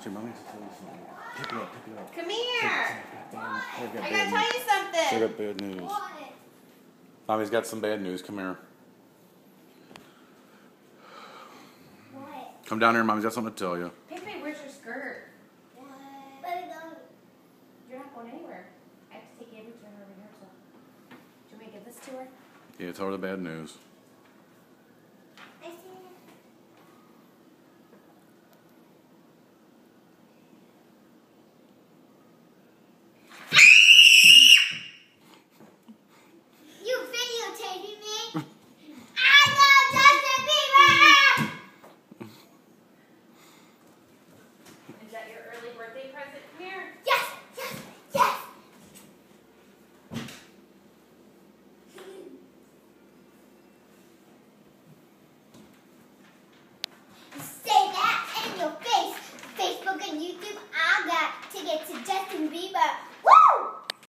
Here, Mommy, tell you something. Pick it up, pick it up. Come here. I gotta tell you I something. got bad news. What? Mommy's got some bad news. Come here. What? Come down here. Mommy's got something to tell you. Piggy, where's your skirt? What? Let it go. You're not going anywhere. I have to take Avery to her rehearsal. Do you want me to give this to her? Yeah, tell her the bad news. I see it. You videotaping me? I love Justin Bieber! Is that your early birthday present? Come here. Yes! Yes! Yes! Say that in your face. Facebook and YouTube, I got tickets to Justin Bieber.